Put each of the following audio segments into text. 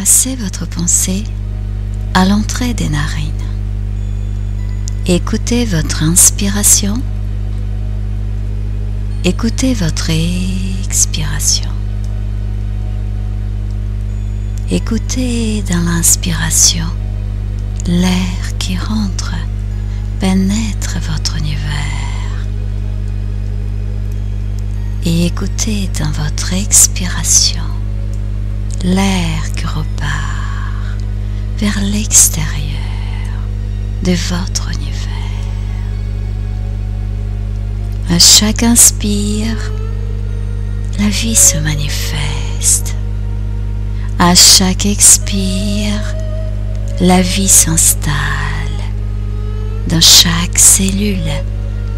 Placez votre pensée à l'entrée des narines. Écoutez votre inspiration. Écoutez votre expiration. Écoutez dans l'inspiration l'air qui rentre, pénètre votre univers. Et écoutez dans votre expiration l'air qui repart vers l'extérieur de votre univers. À chaque inspire, la vie se manifeste. À chaque expire, la vie s'installe dans chaque cellule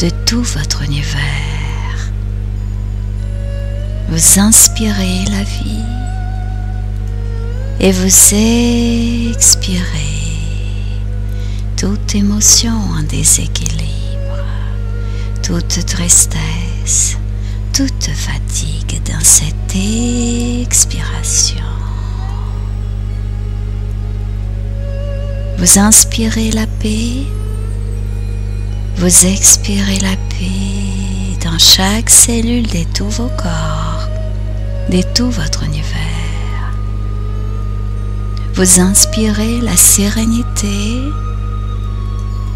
de tout votre univers. Vous inspirez la vie et vous expirez toute émotion en déséquilibre, toute tristesse, toute fatigue dans cette expiration. Vous inspirez la paix, vous expirez la paix dans chaque cellule de tous vos corps, de tout votre univers. Vous inspirez la sérénité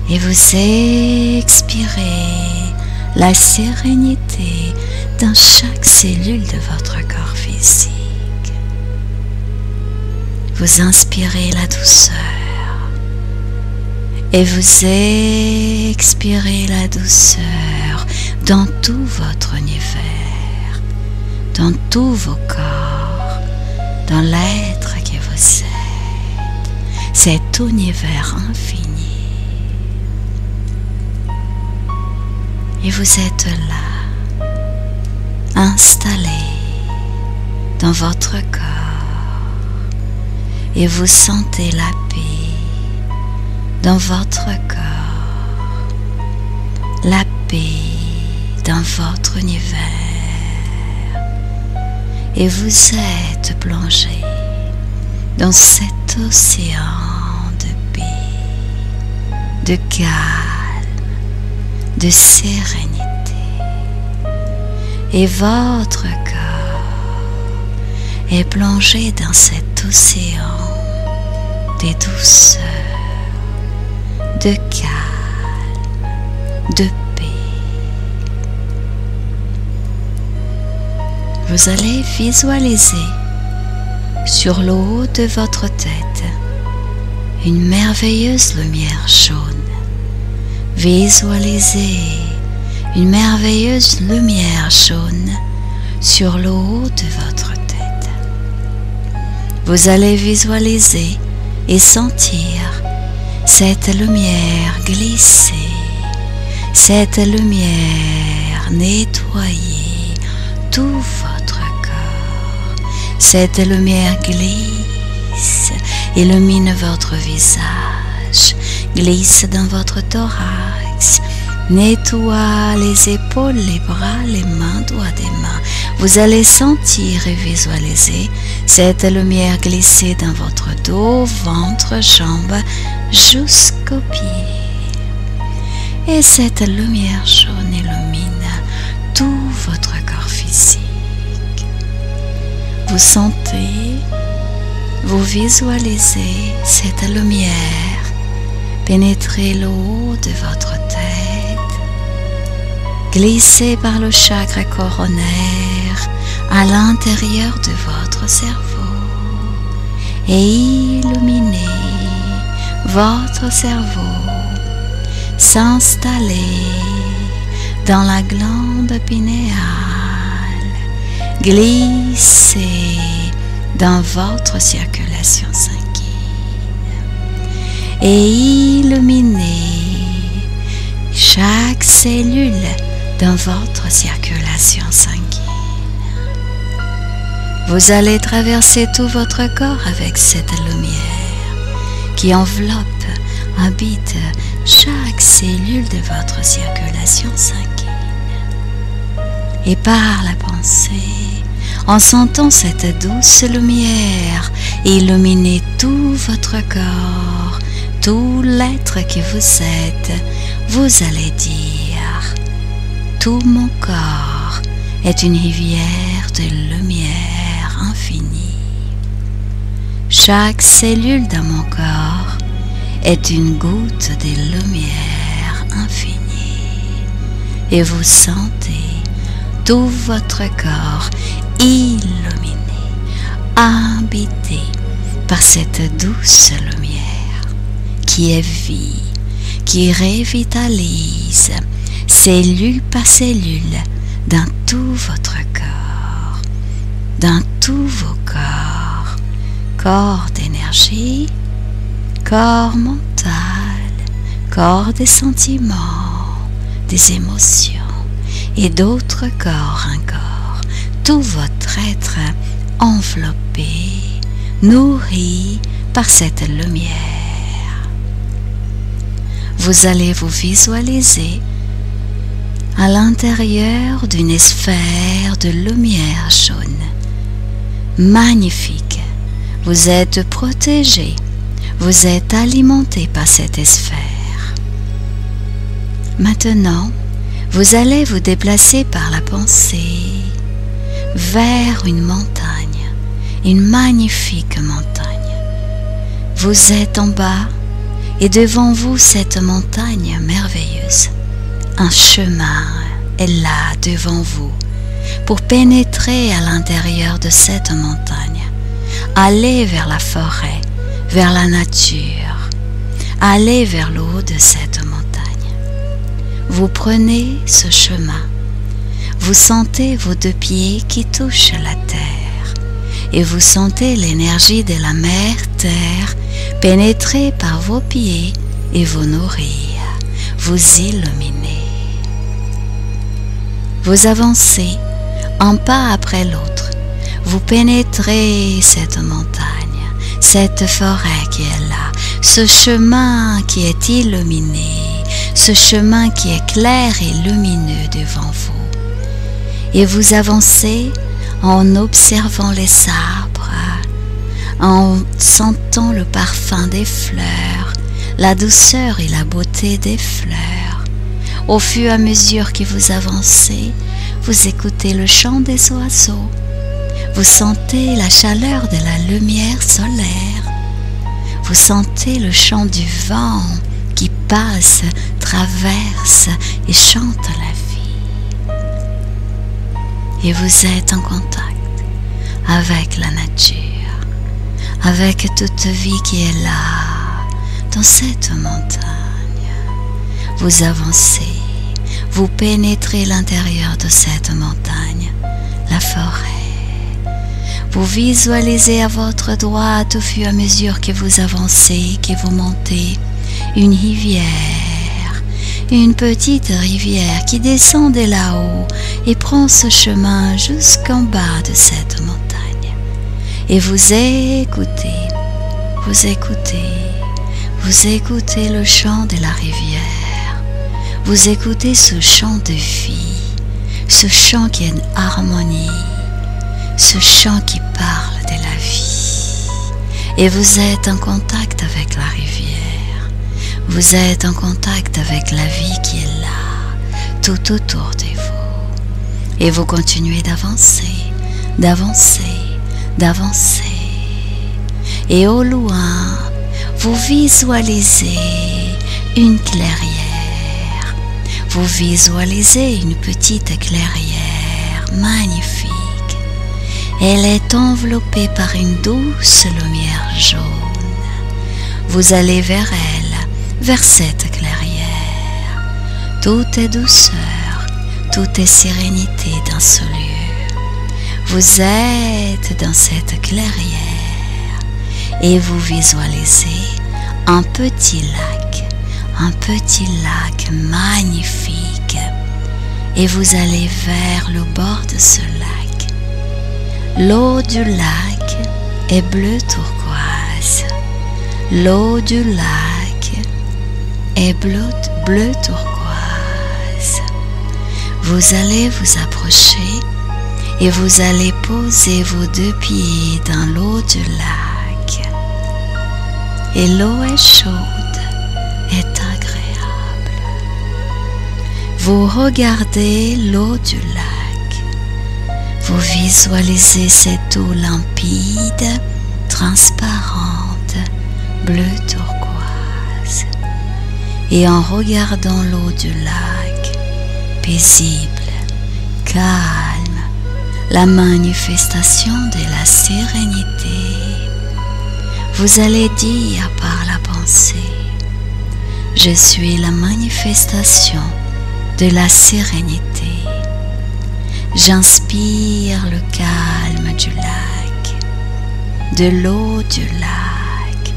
et vous expirez la sérénité dans chaque cellule de votre corps physique. Vous inspirez la douceur et vous expirez la douceur dans tout votre univers, dans tous vos corps, dans l'être que vous êtes, cet univers infini. Et vous êtes là, installé dans votre corps, et vous sentez la paix dans votre corps, la paix dans votre univers, et vous êtes plongé dans cet océan de paix, de calme, de sérénité, et votre corps est plongé dans cet océan de douceur, de calme, de paix. Vous allez visualiser sur le haut de votre tête une merveilleuse lumière jaune. Visualisez une merveilleuse lumière jaune sur le haut de votre tête. Vous allez visualiser et sentir cette lumière glisser, cette lumière nettoyer tout votre corps. Cette lumière glisse, illumine votre visage, glisse dans votre thorax, nettoie les épaules, les bras, les mains, doigts des mains. Vous allez sentir et visualiser cette lumière glisser dans votre dos, ventre, jambes, jusqu'aux pieds. Et cette lumière jaune illumine tout votre corps physique. Vous sentez, vous visualisez cette lumière pénétrer le haut de votre tête, glisser par le chakra coronaire à l'intérieur de votre cerveau et illuminer votre cerveau, s'installer dans la glande pinéale, glisser dans votre circulation sanguine et illuminer chaque cellule dans votre circulation sanguine. Vous allez traverser tout votre corps avec cette lumière qui enveloppe, habite chaque cellule de votre circulation sanguine. Et par la pensée, en sentant cette douce lumière illuminer tout votre corps, tout l'être que vous êtes, vous allez dire: tout mon corps est une rivière de lumière infinie. Chaque cellule de mon corps est une goutte de lumière infinie. Et vous sentez tout votre corps illuminé, habité par cette douce lumière qui est vie, qui revitalise cellule par cellule dans tout votre corps, dans tous vos corps, corps d'énergie, corps mental, corps des sentiments, des émotions et d'autres corps encore, tout votre être enveloppé, nourri par cette lumière. Vous allez vous visualiser à l'intérieur d'une sphère de lumière jaune. Magnifique, vous êtes protégé, vous êtes alimenté par cette sphère. Maintenant, vous allez vous déplacer par la pensée vers une montagne, une magnifique montagne. Vous êtes en bas et devant vous cette montagne merveilleuse. Un chemin est là devant vous pour pénétrer à l'intérieur de cette montagne, aller vers la forêt, vers la nature, aller vers le haut de cette montagne. Vous prenez ce chemin, vous sentez vos deux pieds qui touchent la terre et vous sentez l'énergie de la mère terre pénétrer par vos pieds et vous nourrir, vous illuminer. Vous avancez un pas après l'autre, vous pénétrez cette montagne, cette forêt qui est là, ce chemin qui est illuminé, ce chemin qui est clair et lumineux devant vous. Et vous avancez en observant les arbres, en sentant le parfum des fleurs, la douceur et la beauté des fleurs. Au fur et à mesure que vous avancez, vous écoutez le chant des oiseaux, vous sentez la chaleur de la lumière solaire, vous sentez le chant du vent qui passe, traverse et chante la vie. Et vous êtes en contact avec la nature, avec toute vie qui est là, dans cette montagne. Vous avancez, vous pénétrez l'intérieur de cette montagne, la forêt. Vous visualisez à votre droite au fur et à mesure que vous avancez, que vous montez, une rivière, une petite rivière qui descend de là-haut et prend ce chemin jusqu'en bas de cette montagne. Et vous écoutez, vous écoutez, vous écoutez le chant de la rivière, vous écoutez ce chant de vie, ce chant qui est une harmonie, ce chant qui parle de la vie. Et vous êtes en contact avec la rivière. Vous êtes en contact avec la vie qui est là, tout autour de vous. Et vous continuez d'avancer, d'avancer, d'avancer. Et au loin, vous visualisez une clairière. Vous visualisez une petite clairière magnifique. Elle est enveloppée par une douce lumière jaune. Vous allez vers elle, vers cette clairière. Tout est douceur, tout est sérénité dans ce lieu. Vous êtes dans cette clairière et vous visualisez un petit lac magnifique. Et vous allez vers le bord de ce lac. L'eau du lac est bleu turquoise. L'eau du lac est bleu turquoise. Vous allez vous approcher et vous allez poser vos deux pieds dans l'eau du lac. Et l'eau est chaude, est agréable. Vous regardez l'eau du lac. Vous visualisez cette eau limpide, transparente, bleu turquoise. Et en regardant l'eau du lac, paisible, calme, la manifestation de la sérénité, vous allez dire par la pensée, je suis la manifestation de la sérénité. J'inspire le calme du lac, de l'eau du lac,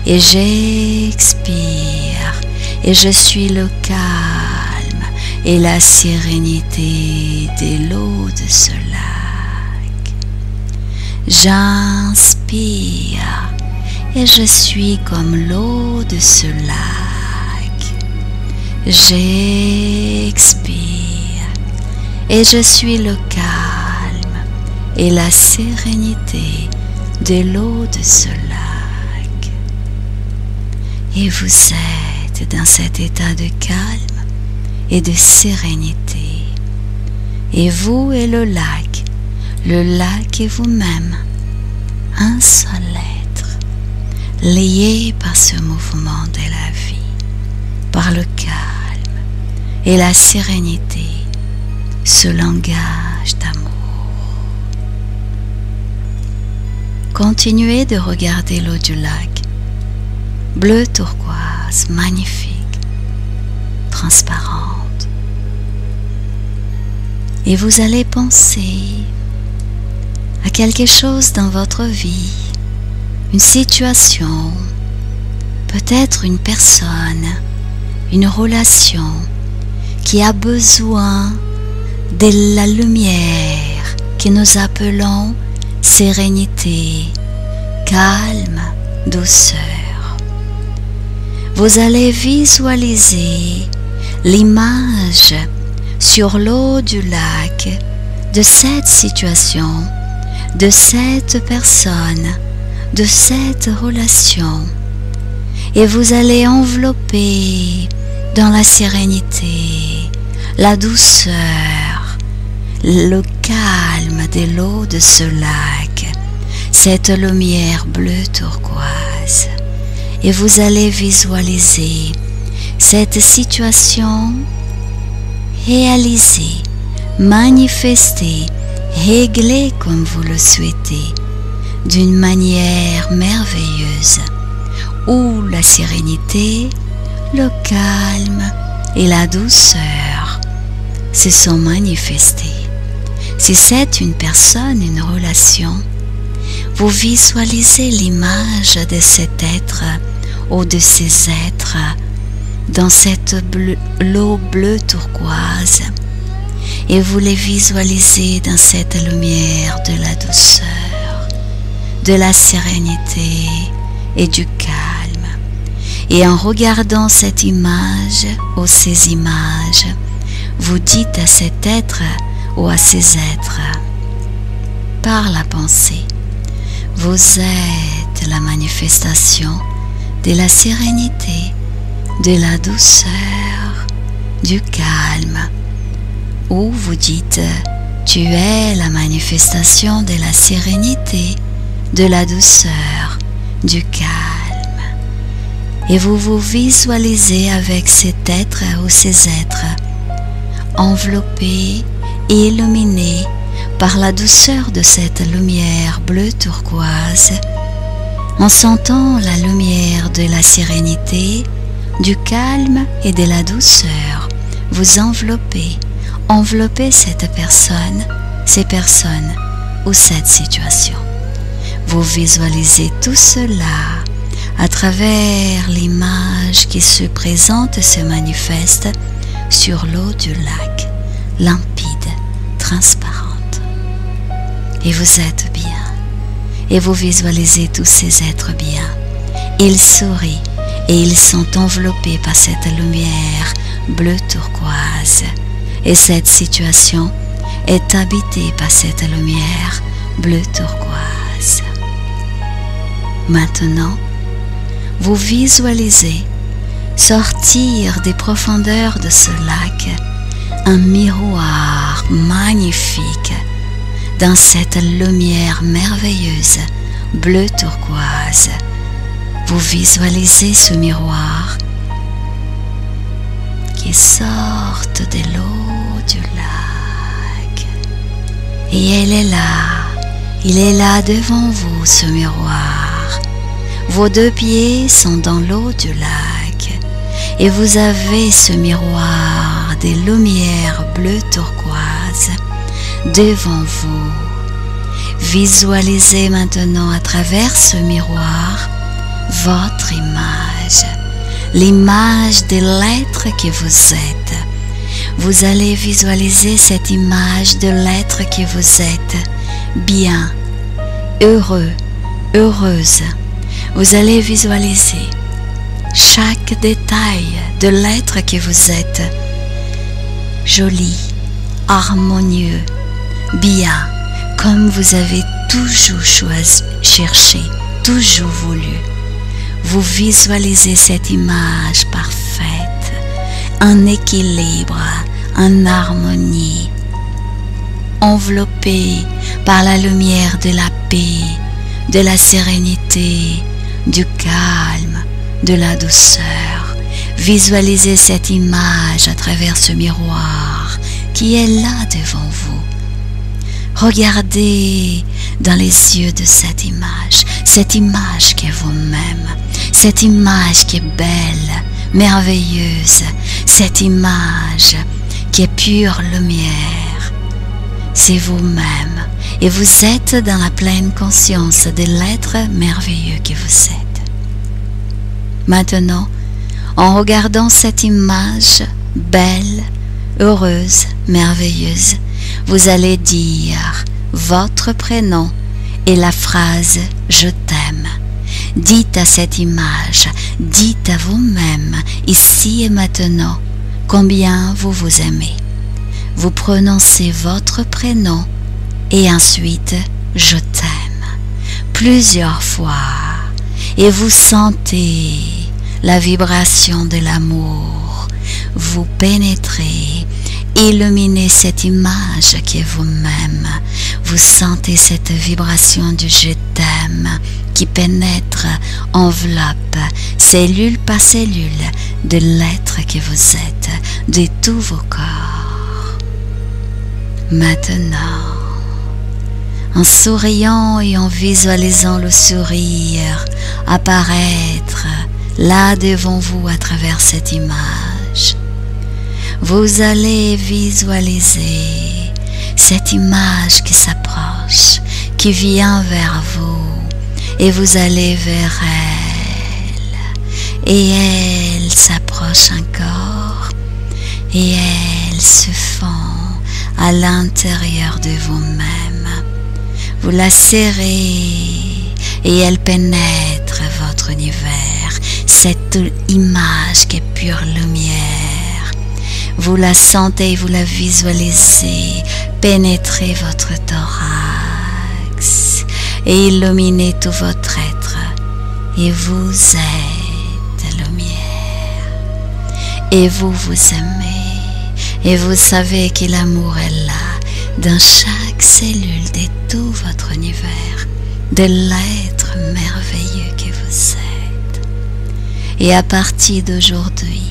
et j'expire, et je suis le calme et la sérénité de l'eau de ce lac. J'inspire, et je suis comme l'eau de ce lac. J'expire, et je suis le calme et la sérénité de l'eau de ce lac. Et vous êtes dans cet état de calme et de sérénité. Et vous et le lac et vous-même, un seul être, liés par ce mouvement de la vie, par le calme et la sérénité, ce langage d'amour. Continuez de regarder l'eau du lac, bleu turquoise, magnifique, transparente. Et vous allez penser à quelque chose dans votre vie, une situation, peut-être une personne, une relation qui a besoin de la lumière que nous appelons sérénité, calme, douceur. Vous allez visualiser l'image sur l'eau du lac de cette situation, de cette personne, de cette relation, et vous allez envelopper dans la sérénité, la douceur, le calme de l'eau de ce lac, cette lumière bleue turquoise, et vous allez visualiser cette situation réalisée, manifestée, réglée comme vous le souhaitez, d'une manière merveilleuse, où la sérénité, le calme et la douceur se sont manifestés. Si c'est une personne, une relation, vous visualisez l'image de cet être ou de ces êtres dans cette l'eau bleue turquoise, et vous les visualisez dans cette lumière de la douceur, de la sérénité et du calme. Et en regardant cette image ou ces images, vous dites à cet être ou à ces êtres, par la pensée, vous êtes la manifestation de la sérénité, de la douceur, du calme. Ou vous dites, tu es la manifestation de la sérénité, de la douceur, du calme. Et vous vous visualisez avec cet être ou ces êtres, enveloppés et illuminés par la douceur de cette lumière bleue turquoise, en sentant la lumière de la sérénité, du calme et de la douceur vous enveloppez cette personne, ces personnes ou cette situation. Vous visualisez tout cela à travers l'image qui se présente et se manifeste sur l'eau du lac, limpide, transparente. Et vous êtes bien. Et vous visualisez tous ces êtres bien. Ils sourient et ils sont enveloppés par cette lumière bleue turquoise. Et cette situation est habité par cette lumière bleu turquoise. Maintenant, vous visualisez sortir des profondeurs de ce lac un miroir magnifique dans cette lumière merveilleuse bleu turquoise. Vous visualisez ce miroir qui sort de l'eau du lac. Et il est là devant vous, ce miroir. Vos deux pieds sont dans l'eau du lac et vous avez ce miroir des lumières bleu turquoise devant vous. Visualisez maintenant à travers ce miroir votre image, l'image de l'être que vous êtes. Vous allez visualiser cette image de l'être que vous êtes, bien, heureux, heureuse. Vous allez visualiser chaque détail de l'être que vous êtes, joli, harmonieux, bien, comme vous avez toujours cherché, toujours voulu. Vous visualisez cette image parfaite, en équilibre, en harmonie, enveloppée par la lumière de la paix, de la sérénité, du calme, de la douceur. Visualisez cette image à travers ce miroir qui est là devant vous. Regardez dans les yeux de cette image qui est vous-même, cette image qui est belle, merveilleuse, cette image qui est pure lumière. C'est vous-même et vous êtes dans la pleine conscience de l'être merveilleux que vous êtes. Maintenant, en regardant cette image belle, heureuse, merveilleuse, vous allez dire votre prénom et la phrase « Je t'aime ». Dites à cette image, dites à vous-même, ici et maintenant, combien vous vous aimez. Vous prononcez votre prénom et ensuite « Je t'aime » plusieurs fois et vous sentez la vibration de l'amour. Vous pénétrez, illuminez cette image qui est vous-même. Vous sentez cette vibration du je t'aime qui pénètre, enveloppe, cellule par cellule de l'être que vous êtes, de tous vos corps. Maintenant, en souriant et en visualisant le sourire apparaître là devant vous à travers cette image, vous allez visualiser cette image qui s'approche, qui vient vers vous, et vous allez vers elle, et elle s'approche encore, et elle se fond à l'intérieur de vous-même. Vous la serrez, et elle pénètre votre univers, cette image qui est pure lumière. Vous la sentez, vous la visualisez, pénétrer votre thorax et illuminer tout votre être. Et vous êtes lumière. Et vous vous aimez. Et vous savez que l'amour est là, dans chaque cellule de tout votre univers, de l'être merveilleux que vous êtes. Et à partir d'aujourd'hui,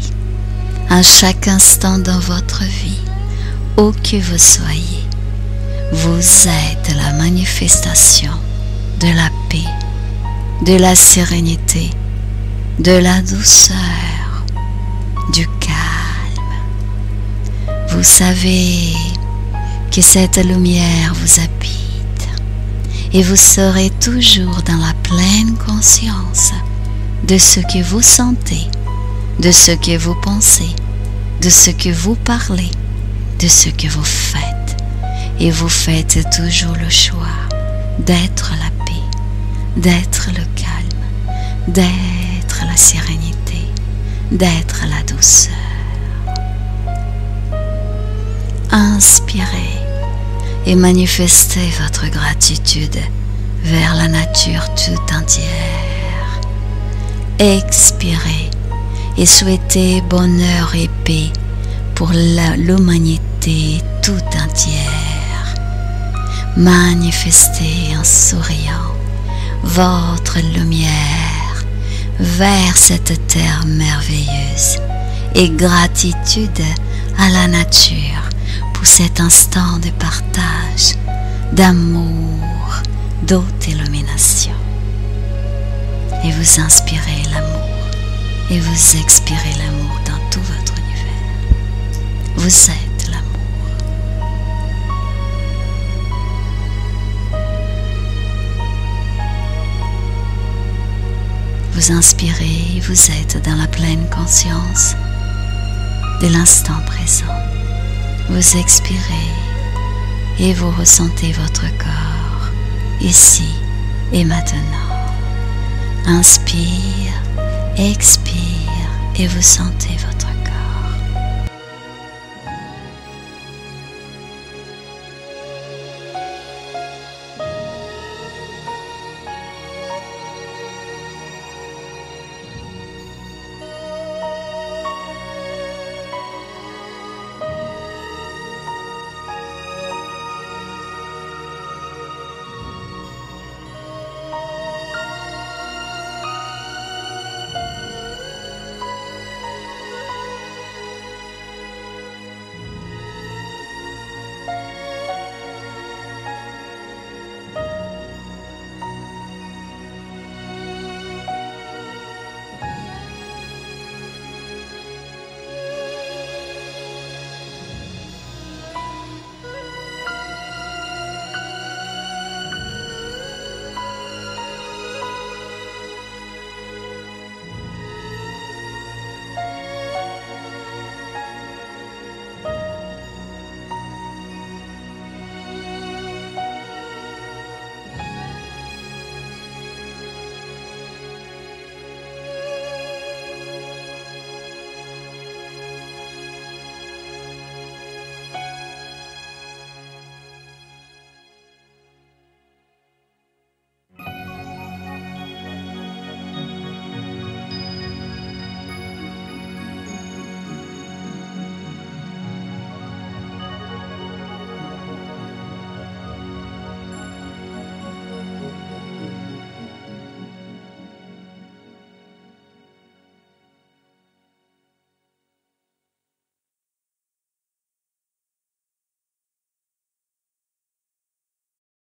à chaque instant dans votre vie, où que vous soyez, vous êtes la manifestation de la paix, de la sérénité, de la douceur, du calme. Vous savez que cette lumière vous habite et vous serez toujours dans la pleine conscience de ce que vous sentez, de ce que vous pensez, de ce que vous parlez, de ce que vous faites. Et vous faites toujours le choix d'être la paix, d'être le calme, d'être la sérénité, d'être la douceur. Inspirez et manifestez votre gratitude vers la nature tout entière. Expirez et souhaitez bonheur et paix pour l'humanité tout entière. Manifestez en souriant votre lumière vers cette terre merveilleuse et gratitude à la nature pour cet instant de partage, d'amour, d'auto-illumination. Et vous inspirez l'amour et vous expirez l'amour dans tout votre univers. Vous êtes l'amour. Vous inspirez et vous êtes dans la pleine conscience de l'instant présent. Vous expirez et vous ressentez votre corps ici et maintenant. Inspire, expire et vous sentez votre